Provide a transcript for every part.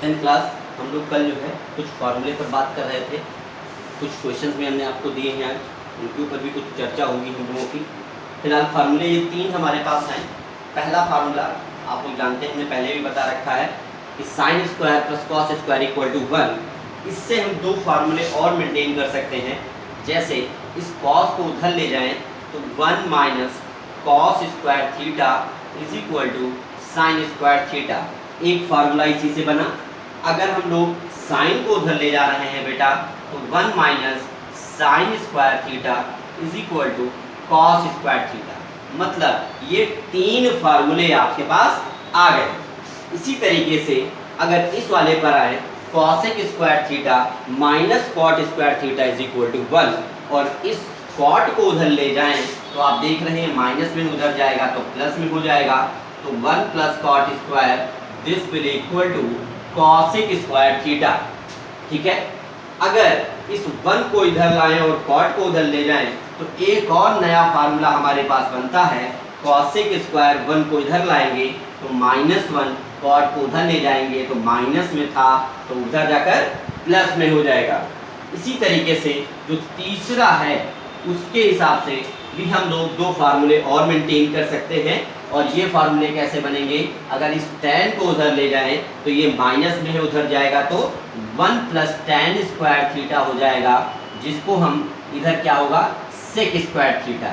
10th class हम लोग कल जो है कुछ फार्मूले पर बात कर रहे थे, कुछ क्वेश्चंस भी हमने आपको दिए हैं आज, उनके ऊपर भी कुछ चर्चा होगी हम लोगों की। फिलहाल फार्मूले ये 3 हमारे पास हैं। पहला फार्मूला आप लोग जानते हैं, हमने पहले भी बता रखा है कि sine square plus cos square equal to 1। इससे हम 2 फार्मूले और मेंटेन कर सकते हैं। जैसे इस कॉस को उधर ले जाएं तो 1 minus cos square theta is equal to sine square theta, एक फार्मूला इसी से बना। अगर हम लोग साइन को उधर ले जा रहे हैं बेटा तो 1 minus sine square theta is equal to cos square theta, मतलब ये 3 फार्मूले आपके पास आ गए। इसी तरीके से अगर इस वाले पर आए cosec square theta minus cot square theta is equal to 1, और इस कॉट को उधर ले जाएं तो आप देख रहे हैं माइनस में उधर जाएगा तो प्लस में हो जाएगा, तो 1 plus cot square this will equal to cosec square theta. ठीक है, अगर इस 1 को इधर लाएं और कॉट को उधर ले जाएं तो एक और नया फार्मूला हमारे पास बनता है। कॉसेक स्क्वायर 1 को इधर लाएंगे तो -1, कॉट को उधर ले जाएंगे तो माइनस में था तो उधर जाकर प्लस में हो जाएगा। इसी तरीके से जो तीसरा है उसके हिसाब से भी हम लोग 2 फार्मूले और मेंटेन कर सकते हैं। और ये फार्मूले कैसे बनेंगे, अगर इस tan को उधर ले जाएं तो ये माइनस में उधर जाएगा तो 1 प्लस tan स्क्वायर थीटा हो जाएगा, जिसको हम इधर क्या होगा सेक स्क्वायर थीटा।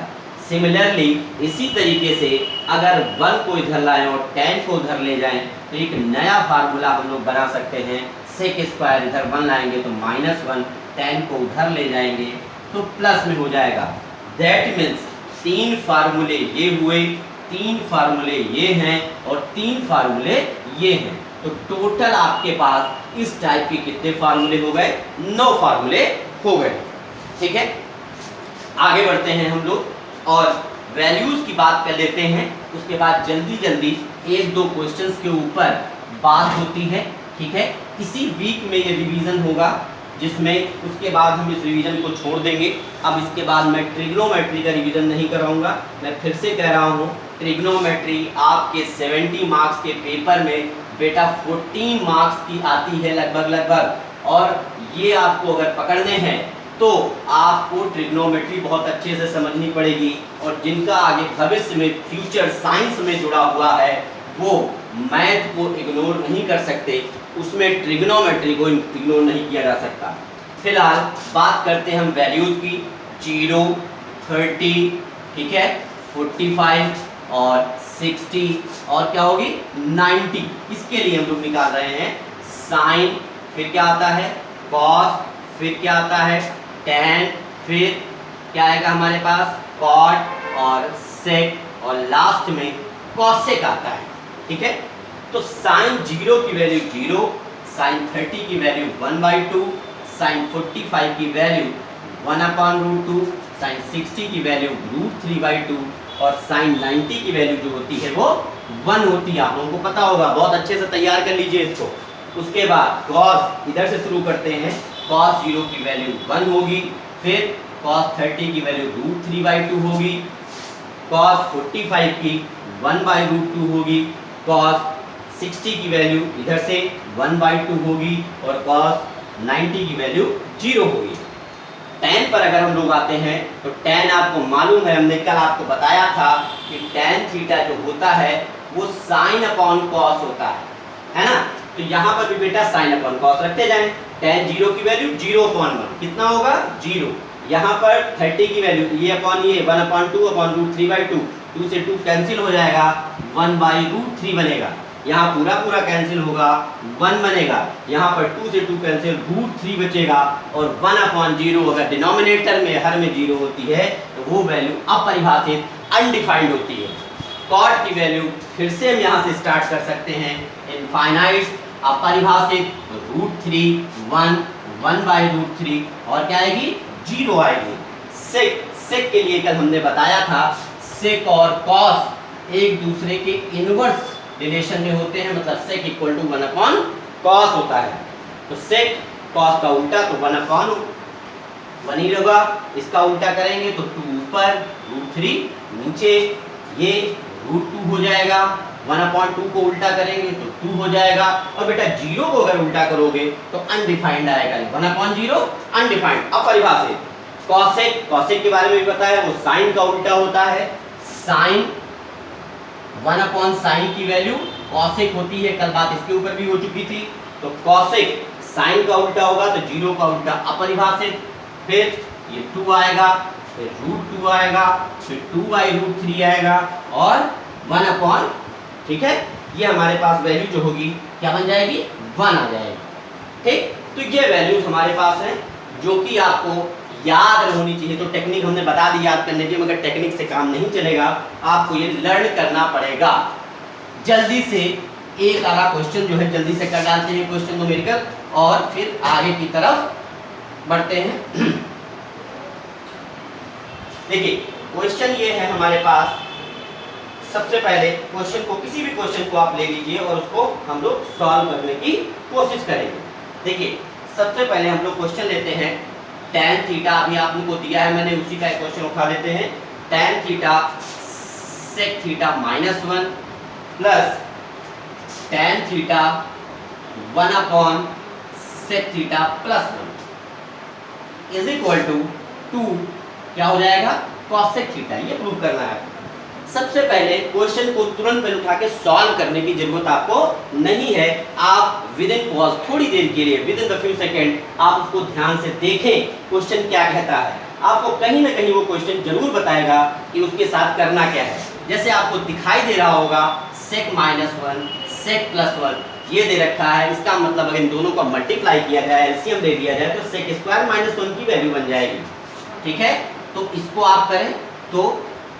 सिमिलरली इसी तरीके से अगर 1 को इधर लाएं और tan को उधर ले जाएं तो एक नया फार्मूला हम लोग बना सकते हैं। सेक स्क्वायर इधर 1 लाएंगे तो -1, tan को उधर ले जाएंगे तो प्लस में हो जाएगा। दैट मीन्स 3 फार्मूले ये हुए, 3 फार्मूले ये हैं और 3 फार्मूले ये हैं। तो टोटल आपके पास इस टाइप के कितने फार्मूले हो गए, 9 फार्मूले हो गए। ठीक है, आगे बढ़ते हैं हम लोग और वैल्यूज की बात कर लेते हैं। उसके बाद जल्दी जल्दी 1-2 क्वेश्चंस के ऊपर बात होती है। ठीक है, इसी वीक में ये रिवीजन होगा, जिसमें उसके बाद हम इस रिवीजन को छोड़ देंगे। अब इसके बाद मैं ट्रिग्नोमेट्री का रिवीजन नहीं कराऊंगा। मैं फिर से कह रहा हूँ, ट्रिग्नोमेट्री आपके 70 मार्क्स के पेपर में बेटा 14 मार्क्स की आती है लगभग, और ये आपको अगर पकड़ने हैं तो आपको ट्रिग्नोमेट्री बहुत अच्छे से समझनी पड़ेगी। और जिनका आगे भविष्य में फ्यूचर साइंस में जुड़ा हुआ है वो मैथ को इग्नोर नहीं कर सकते, उसमें ट्रिग्नोमेट्री को इग्नोर नहीं किया जा सकता। फिलहाल बात करते हैं हम वैल्यूज की। 0, 30, ठीक है, 45 और 60 और क्या होगी 90। इसके लिए हम लोग निकाल रहे हैं साइन, फिर क्या आता है कॉस, फिर क्या आता है टैन, फिर क्या आएगा हमारे पास कॉट और सेक, और लास्ट में कॉसेक आता है। ठीक है, तो साइन 0 की वैल्यू 0, साइन 30 की वैल्यू 1/2, साइन 45 की वैल्यू 1/√2, साइन 60 की वैल्यू √3/2 और साइन 90 की वैल्यू जो होती है वो 1 होती है। आप लोगों को पता होगा, बहुत अच्छे से तैयार कर लीजिए इसको। उसके बाद कॉस, इधर से शुरू करते हैं। कॉस 0 की वैल्यू 1 होगी, फिर कॉस 30 की वैल्यू √3/2 होगी, कॉस 45 की 1/√2 होगी, कॉस 60 की वैल्यू इधर से 1/2 होगी और कॉस 90 की वैल्यू 0 होगी। tan पर अगर हम लोग आते हैं तो tan आपको मालूम है, हमने कल आपको बताया था कि tan थीटा जो होता है वो साइन अपॉन कॉस होता है ना। तो यहाँ पर भी बेटा साइन अपॉन कॉस रखते जाएं। tan 0 की वैल्यू 0/1 कितना होगा 0। यहाँ पर 30 की वैल्यू ये अपॉन ये 1/2/√3/2, 2 से 2 कैंसिल हो जाएगा, 1/√3 बनेगा। यहाँ पूरा कैंसिल होगा, 1 बनेगा। यहाँ पर 2 से 2 कैंसिल, √3 बचेगा और 1/0 अगर डिनोमिनेटर में हर में 0 होती है तो वो वैल्यू अपरिभाषित अनडिफाइंड होती है। कॉट की वैल्यू फिर से हम यहाँ से स्टार्ट कर सकते हैं, इनफाइनाइट अपरिभाषित √3, 1, 1/√3 और क्या आएगी 0 आएगी। सेक के लिए कल हमने बताया था, सेक और कॉस एक दूसरे के इनवर्स रिलेशन में होते हैं, मतलब सेक इक्वल टू 1/cos होता है। तो सेक कॉस का उल्टा तो 1/1 ही होगा। इसका उल्टा करेंगे तो 2 ऊपर, √3 नीचे, ये √2 हो जाएगा 1/2 को उल्टा करेंगे तो 2 हो जाएगा, और बेटा 0 को अगर उल्टा करोगे तो अनडिफाइंड आएगा, 1/0 अनडिफाइंड। अब परिभाषित कॉसेक, कॉसेक के बारे में भी पता है, वो साइन का उल्टा होता है, साइन 1/sin की वैल्यू कॉसेक होती है, कल बात इसके ऊपर भी हो चुकी थी। तो कॉसेक साइन का उल्टा होगा तो 0 का उल्टा अपरिभाषित, फिर ये 2 आएगा, फिर √2 आएगा, फिर 2/√3 आएगा और 1/, ठीक है, ये हमारे पास वैल्यू जो होगी क्या बन जाएगी, 1 आ जाएगी। ठीक, तो ये वैल्यूज हमारे पास हैं जो कि आपको याद होनी चाहिए। तो टेक्निक हमने बता दी याद करने की, मगर टेक्निक से काम नहीं चलेगा, आपको ये लर्न करना पड़ेगा। जल्दी से एक आधा क्वेश्चन जो है जल्दी से कर डालते हैं क्वेश्चन न्यूमेरिकल, और फिर आगे की तरफ बढ़ते हैं। देखिए क्वेश्चन ये है हमारे पास, सबसे पहले क्वेश्चन को, किसी भी क्वेश्चन को आप ले लीजिए और उसको हम लोग सॉल्व करने की कोशिश करेंगे। देखिए सबसे पहले हम लोग क्वेश्चन लेते हैं tan थीटा, अभी आपको दिया है मैंने, उसी का एक क्वेश्चन उठा लेते हैं। tan theta sec theta -1 plus tan theta 1/sec theta +1 is equal to 2 क्या हो जाएगा, cos sec थीटा। ये प्रूव करना है। सबसे पहले क्वेश्चन को तुरंत पहले उठा के सॉल्व करने की जरूरत आपको नहीं है, आप विद इन पॉज थोड़ी देर के लिए, with in the few second आप उसको ध्यान से देखें क्वेश्चन क्या कहता है। आपको कहीं ना कहीं वो क्वेश्चन जरूर बताएगा कि उसके साथ करना क्या है। जैसे आपको दिखाई दे रहा होगा sec -1 sec +1 ये दे रखा है, इसका मतलब अगर इन दोनों को मल्टीप्लाई किया जाए, एलसीएम दे दिया जाए तो sec² -1 की वैल्यू बन जाएगी। ठीक है, तो इसको आप करें तो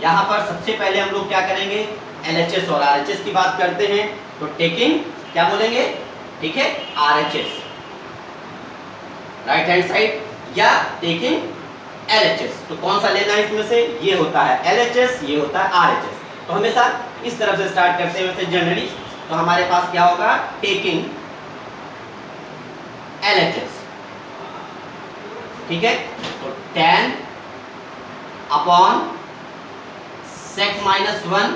यहाँ पर सबसे पहले हम लोग क्या करेंगे, LHS और RHS की बात करते हैं। तो टेकिंग क्या बोलेंगे, ठीक है, RHS राइट हैंड साइड, या टेकिंग LHS। तो कौन सा लेना है इसमें से, ये होता है LHS, ये होता है RHS। तो हमेशा इस तरफ से स्टार्ट करते हैं वैसे जनरली। तो हमारे पास क्या होगा, टेकिंग LHS, ठीक है। तो tan upon sec -1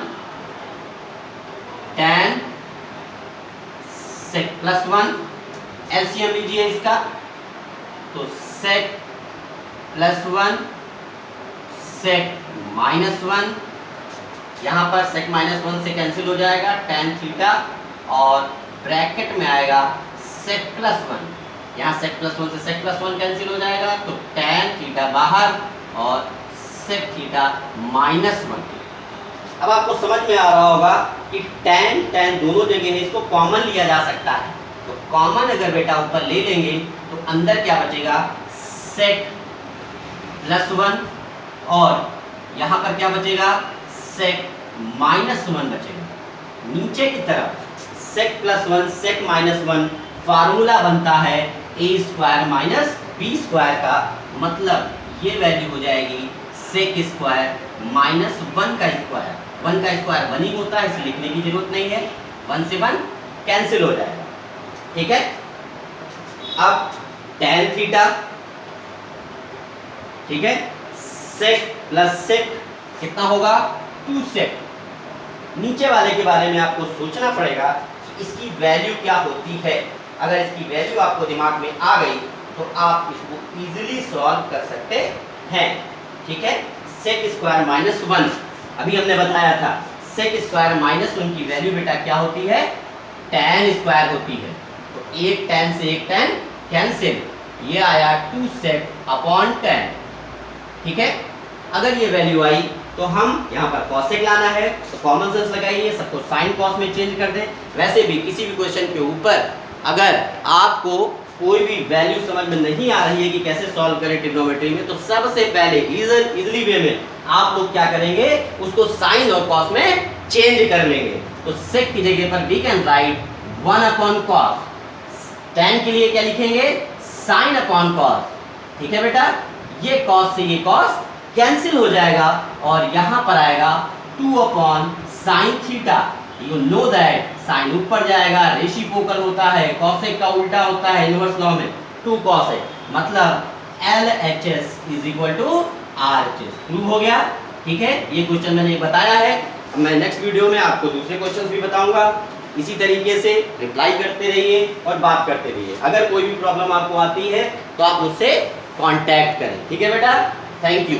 tan sec +1, LCM लीजिए इसका, तो sec +1 sec -1, यहाँ पर sec -1 से कैंसिल हो जाएगा tan थीटा, और ब्रैकेट में आएगा sec +1, यहाँ sec +1 से sec +1 कैंसिल हो जाएगा, तो tan थीटा बाहर और sec थीटा -1। अब आपको समझ में आ रहा होगा कि tan दोनों जगह है, इसको कॉमन लिया जा सकता है। तो कॉमन अगर बेटा ऊपर ले लेंगे तो अंदर क्या बचेगा, sec +1, और यहाँ पर क्या बचेगा, sec -1 बचेगा। नीचे की तरफ sec +1 sec -1 फार्मूला बनता है a² - b² का, मतलब ये वैल्यू हो जाएगी sec² -1 का स्क्वायर। 1 का स्क्वायर 1 ही होता है, इसे लिखने की जरूरत नहीं है, 1 से 1 कैंसिल हो जाएगा। ठीक है, अब tan थीटा, ठीक है, sec + sec कितना होगा, 2 sec। नीचे वाले के बारे में आपको सोचना पड़ेगा कि इसकी वैल्यू क्या होती है। अगर इसकी वैल्यू आपको दिमाग में आ गई तो आप इसको इजीली सॉल्व कर सकते हैं। ठीक है, sec² -1 अभी हमने बताया था, sec² -1 की वैल्यू बेटा क्या होती है, tan² होती है। तो एक tan से एक tan कैंसिल, ये आया 2 sec अपॉन tan। ठीक है, अगर ये वैल्यू आई तो हम यहाँ पर cosec लाना है, तो कॉमन सेंस लगाइए, सबको sin cos में चेंज कर दें। वैसे भी किसी भी क्वेश्चन के ऊपर अगर आपको कोई भी वैल्यू समझ में नहीं आ रही है कि कैसे सॉल्व करें ट्रिग्नोमेट्री में, तो सबसे पहले इजीली वे में आप लोग क्या करेंगे, उसको साइन और कॉस में चेंज कर लेंगे। तो sec की जगह पर we can write 1/cos, tan के लिए क्या लिखेंगे, sin/cos। ठीक है बेटा, ये cos से ये cos कैंसिल हो जाएगा, और यहाँ पर आएगा 2/sin theta. You know that sine ऊपर जाएगा, रेसिप्रोकल होता है, cosec का उल्टा होता है इनवर्स लॉ में, 2 cosec, मतलब LHS = RHS। प्रूव हो गया। ठीक है, ये क्वेश्चन मैंने बताया है, अब मैं नेक्स्ट वीडियो में आपको दूसरे क्वेश्चंस भी बताऊंगा। इसी तरीके से रिप्लाई करते रहिए और बात करते रहिए। अगर कोई भी प्रॉब्लम आपको आती है तो आप मुझसे कांटेक्ट करें। ठीक है बेटा, थैंक यू।